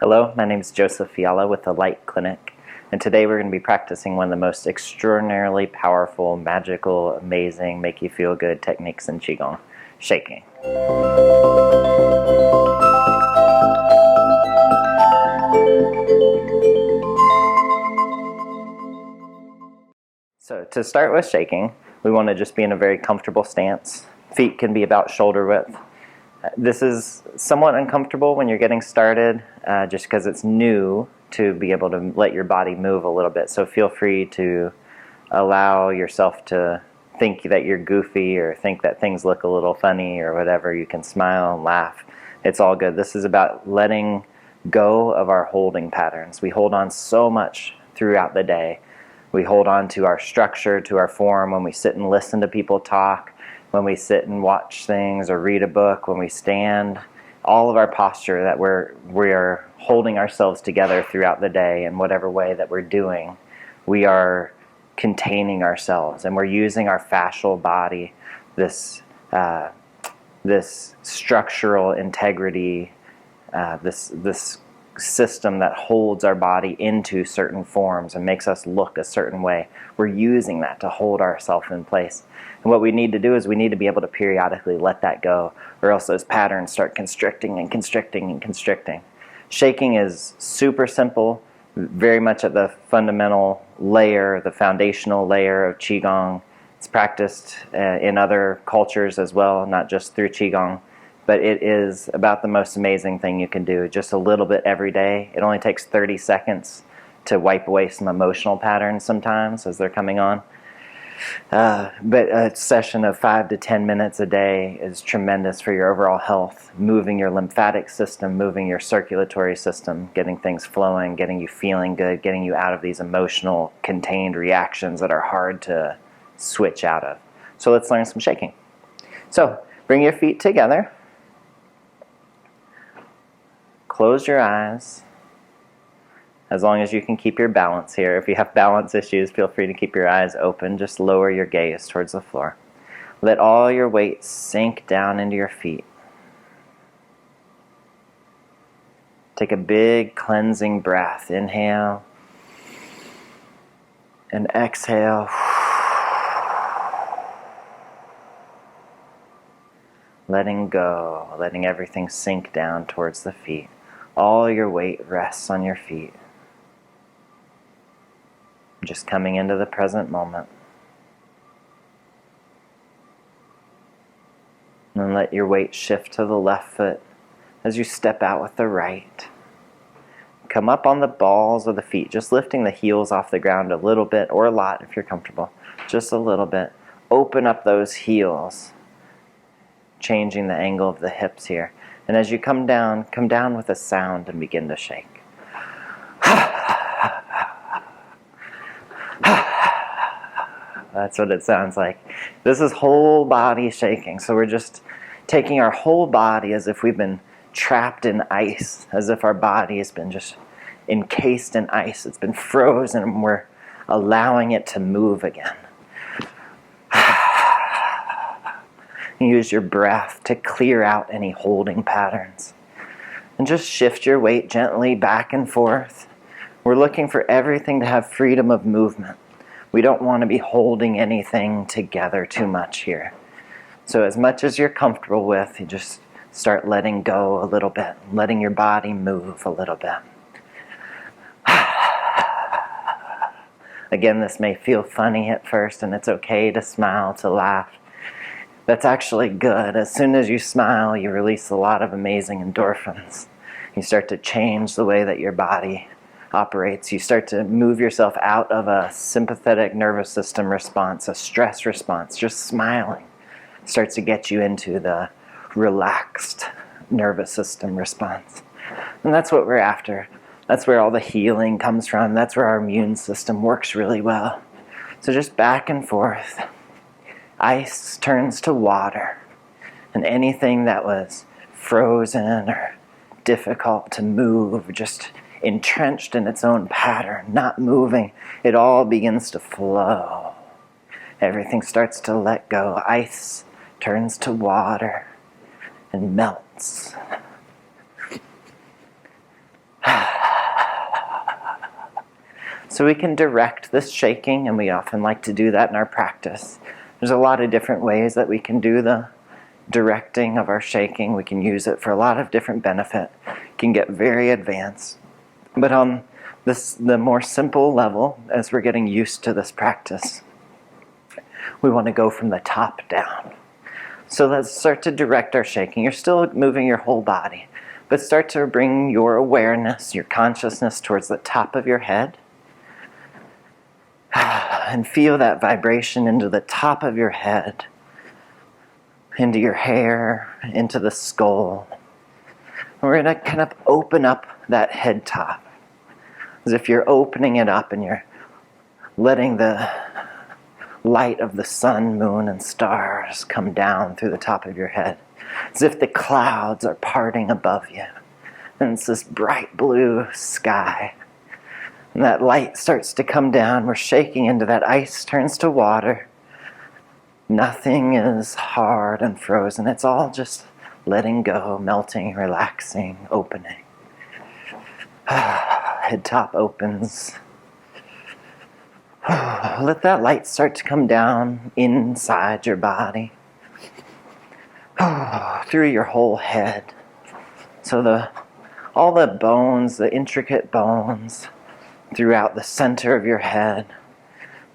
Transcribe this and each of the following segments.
Hello, my name is Joseph Fiala with the Light Clinic, and today we're going to be practicing one of the most extraordinarily powerful, magical, amazing, make you feel good techniques in Qigong, shaking. So to start with shaking, we want to just be in a very comfortable stance. Feet can be about shoulder width. This is somewhat uncomfortable when you're getting started, just because it's new to be able to let your body move a little bit. So feel free to allow yourself to think that you're goofy or think that things look a little funny or whatever. You can smile and laugh. It's all good. This is about letting go of our holding patterns. We hold on so much throughout the day. We hold on to our structure, to our form when we sit and listen to people talk, when we sit and watch things or read a book, when we stand, all of our posture that we're holding ourselves together throughout the day in whatever way that we're doing, we are containing ourselves and we're using our fascial body, this structural integrity, this system that holds our body into certain forms and makes us look a certain way. We're using that to hold ourselves in place. And what we need to do is we need to be able to periodically let that go, or else those patterns start constricting and constricting and constricting. Shaking is super simple, very much at the fundamental layer, the foundational layer of Qigong. It's practiced in other cultures as well, not just through Qigong. But it is about the most amazing thing you can do, just a little bit every day. It only takes 30 seconds to wipe away some emotional patterns sometimes as they're coming on. But a session of 5 to 10 minutes a day is tremendous for your overall health, moving your lymphatic system, moving your circulatory system, getting things flowing, getting you feeling good, getting you out of these emotional contained reactions that are hard to switch out of. So let's learn some shaking. So bring your feet together. Close your eyes, as long as you can keep your balance here. If you have balance issues, feel free to keep your eyes open. Just lower your gaze towards the floor. Let all your weight sink down into your feet. Take a big cleansing breath. Inhale and exhale. Letting go, letting everything sink down towards the feet. All your weight rests on your feet. Just coming into the present moment. And then let your weight shift to the left foot as you step out with the right. Come up on the balls of the feet, just lifting the heels off the ground a little bit, or a lot if you're comfortable. Just a little bit. Open up those heels, changing the angle of the hips here. And as you come down with a sound and begin to shake. That's what it sounds like. This is whole body shaking. So we're just taking our whole body as if we've been trapped in ice, as if our body has been just encased in ice. It's been frozen and we're allowing it to move again. Use your breath to clear out any holding patterns. And just shift your weight gently back and forth. We're looking for everything to have freedom of movement. We don't want to be holding anything together too much here. So as much as you're comfortable with, you just start letting go a little bit, letting your body move a little bit. Again, this may feel funny at first, and it's okay to smile, to laugh. That's actually good. As soon as you smile, you release a lot of amazing endorphins. You start to change the way that your body operates. You start to move yourself out of a sympathetic nervous system response, a stress response. Just smiling starts to get you into the relaxed nervous system response. And that's what we're after. That's where all the healing comes from. That's where our immune system works really well. So just back and forth. Ice turns to water, and anything that was frozen or difficult to move, just entrenched in its own pattern, not moving, it all begins to flow. Everything starts to let go. Ice turns to water and melts. So we can direct this shaking, and we often like to do that in our practice. There's a lot of different ways that we can do the directing of our shaking. We can use it for a lot of different benefit. It can get very advanced. But on the more simple level, as we're getting used to this practice, we want to go from the top down. So let's start to direct our shaking. You're still moving your whole body, but start to bring your awareness, your consciousness towards the top of your head. And feel that vibration into the top of your head, into your hair, into the skull. And we're going to kind of open up that head top, as if you're opening it up and you're letting the light of the sun, moon, and stars come down through the top of your head, as if the clouds are parting above you. And it's this bright blue sky. And that light starts to come down. We're shaking into that. Ice turns to water. Nothing is hard and frozen. It's all just letting go, melting, relaxing, opening. Head top opens. Let that light start to come down inside your body. Through your whole head. So all the bones, the intricate bones, throughout the center of your head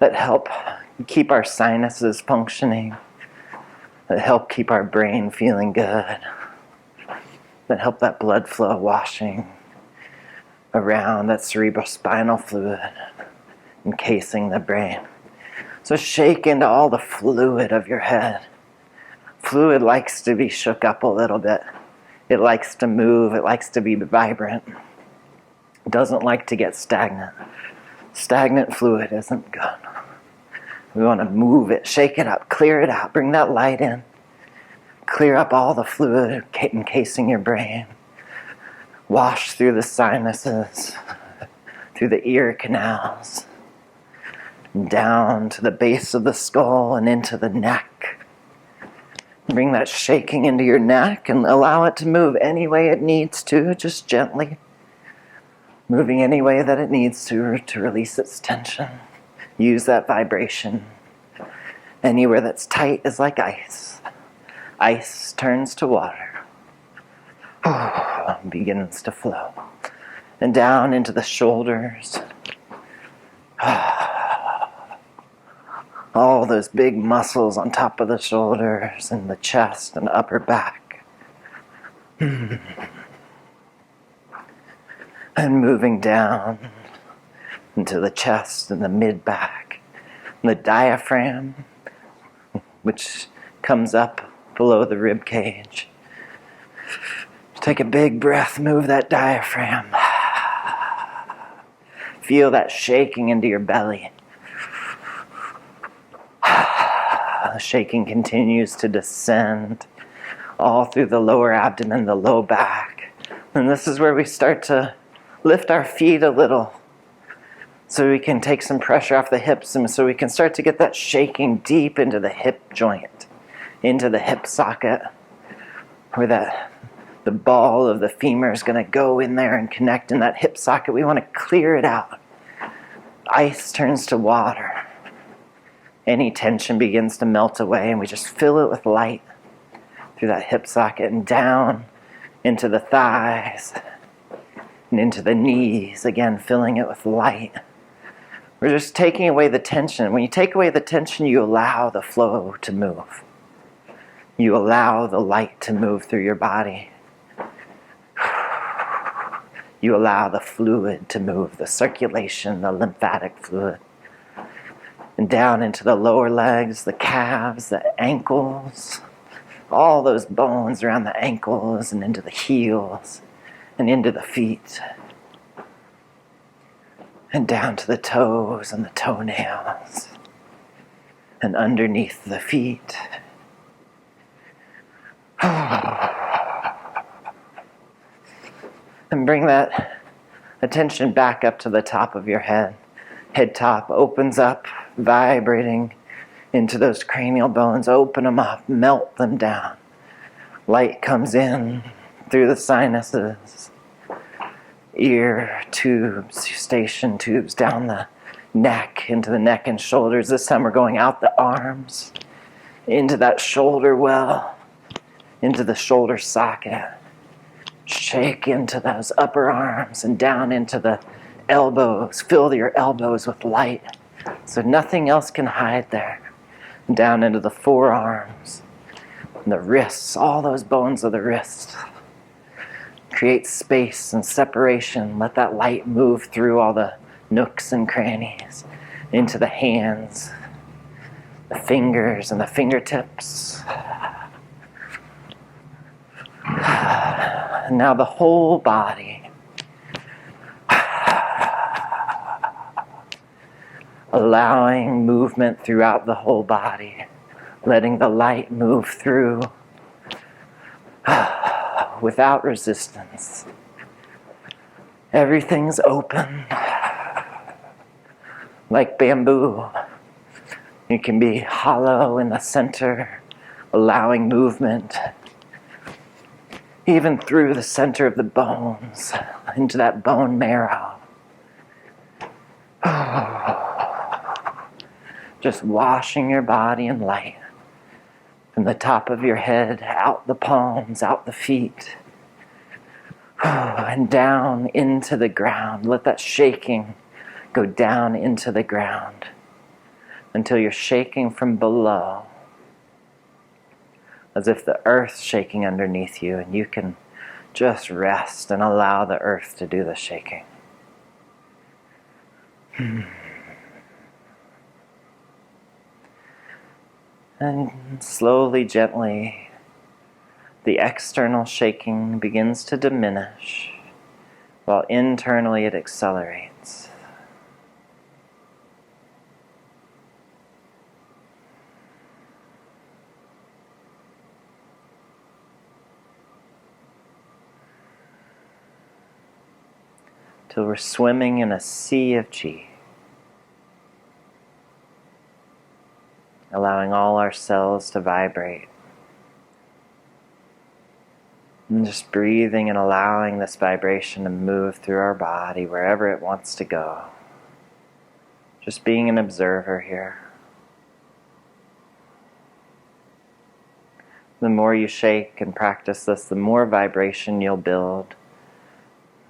that help keep our sinuses functioning, that help keep our brain feeling good, that help that blood flow washing around that cerebrospinal fluid, encasing the brain. So shake into all the fluid of your head. Fluid likes to be shook up a little bit. It likes to move. It likes to be vibrant. Doesn't like to get stagnant. Stagnant fluid isn't good. We want to move it, shake it up, clear it out, bring that light in. Clear up all the fluid encasing your brain. Wash through the sinuses, through the ear canals, down to the base of the skull and into the neck. Bring that shaking into your neck and allow it to move any way it needs to, just gently. Moving any way that it needs to release its tension. Use that vibration. Anywhere that's tight is like ice. Ice turns to water. Begins to flow. And down into the shoulders. All those big muscles on top of the shoulders and the chest and upper back. And moving down into the chest and the mid-back. And the diaphragm, which comes up below the rib cage. Take a big breath, move that diaphragm. Feel that shaking into your belly. The shaking continues to descend all through the lower abdomen, the low back. And this is where we start to lift our feet a little so we can take some pressure off the hips and so we can start to get that shaking deep into the hip joint, into the hip socket, where the ball of the femur is going to go in there and connect in that hip socket. We want to clear it out. Ice turns to water. Any tension begins to melt away and we just fill it with light through that hip socket and down into the thighs and into the knees, again filling it with light. We're just taking away the tension. When you take away the tension, you allow the flow to move. You allow the light to move through your body. You allow the fluid to move, the circulation, the lymphatic fluid. And down into the lower legs, the calves, the ankles, all those bones around the ankles and into the heels and into the feet. And down to the toes and the toenails and underneath the feet. And bring that attention back up to the top of your head. Head top opens up, vibrating into those cranial bones. Open them up, melt them down. Light comes in through the sinuses, ear tubes, eustachian tubes down the neck, into the neck and shoulders. This time we're going out the arms, into that shoulder well, into the shoulder socket. Shake into those upper arms and down into the elbows. Fill your elbows with light so nothing else can hide there. Down into the forearms and the wrists, all those bones of the wrist. Create space and separation. Let that light move through all the nooks and crannies into the hands, the fingers and the fingertips. And now the whole body. Allowing movement throughout the whole body. Letting the light move through without resistance. Everything's open. Like bamboo. It can be hollow in the center, allowing movement. Even through the center of the bones, into that bone marrow. Just washing your body in light. From the top of your head, out the palms, out the feet. And down into the ground. Let that shaking go down into the ground. Until you're shaking from below. As if the earth's shaking underneath you and you can just rest and allow the earth to do the shaking. And slowly, gently, the external shaking begins to diminish while internally it accelerates. Till we're swimming in a sea of Qi. Allowing all our cells to vibrate. And just breathing and allowing this vibration to move through our body wherever it wants to go. Just being an observer here. The more you shake and practice this, the more vibration you'll build.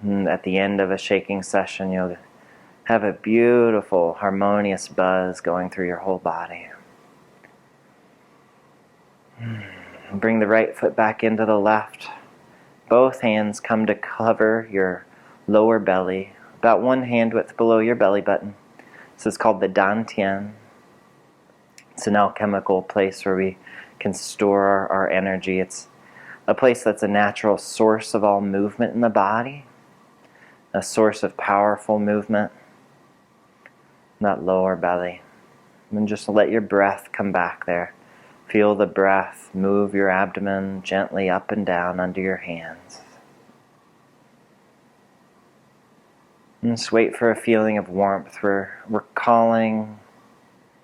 And at the end of a shaking session, you'll have a beautiful, harmonious buzz going through your whole body. Bring the right foot back into the left. Both hands come to cover your lower belly, about 1 hand width below your belly button. This is called the dantian. It's an alchemical place where we can store our energy. It's a place that's a natural source of all movement in the body, a source of powerful movement, that lower belly. And just let your breath come back there. Feel the breath move your abdomen gently up and down under your hands. And just wait for a feeling of warmth. We're calling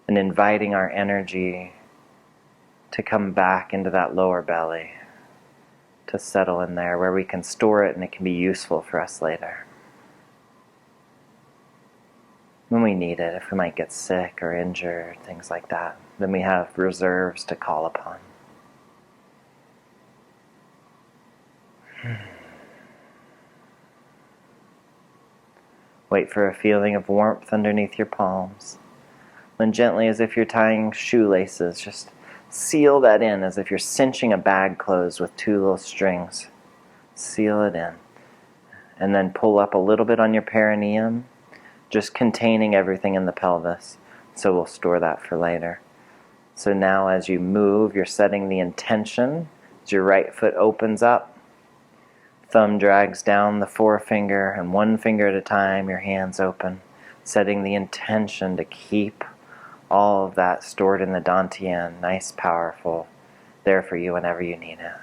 and inviting our energy to come back into that lower belly, to settle in there where we can store it and it can be useful for us later. When we need it, if we might get sick or injured, things like that, then we have reserves to call upon. Wait for a feeling of warmth underneath your palms. Then gently, as if you're tying shoelaces, just seal that in as if you're cinching a bag closed with 2 little strings. Seal it in. And then pull up a little bit on your perineum, just containing everything in the pelvis. So we'll store that for later. So now as you move, you're setting the intention. As your right foot opens up, thumb drags down the forefinger, and 1 finger at a time, your hands open, setting the intention to keep all of that stored in the dantian, nice, powerful, there for you whenever you need it.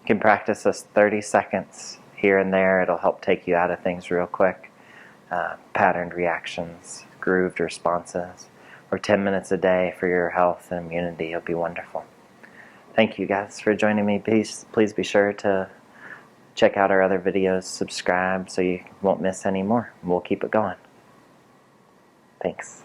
You can practice this 30 seconds here and there. It'll help take you out of things real quick. Patterned reactions, grooved responses, or 10 minutes a day for your health and immunity. It'll be wonderful. Thank you guys for joining me. Please be sure to check out our other videos, subscribe so you won't miss any more. We'll keep it going. Thanks.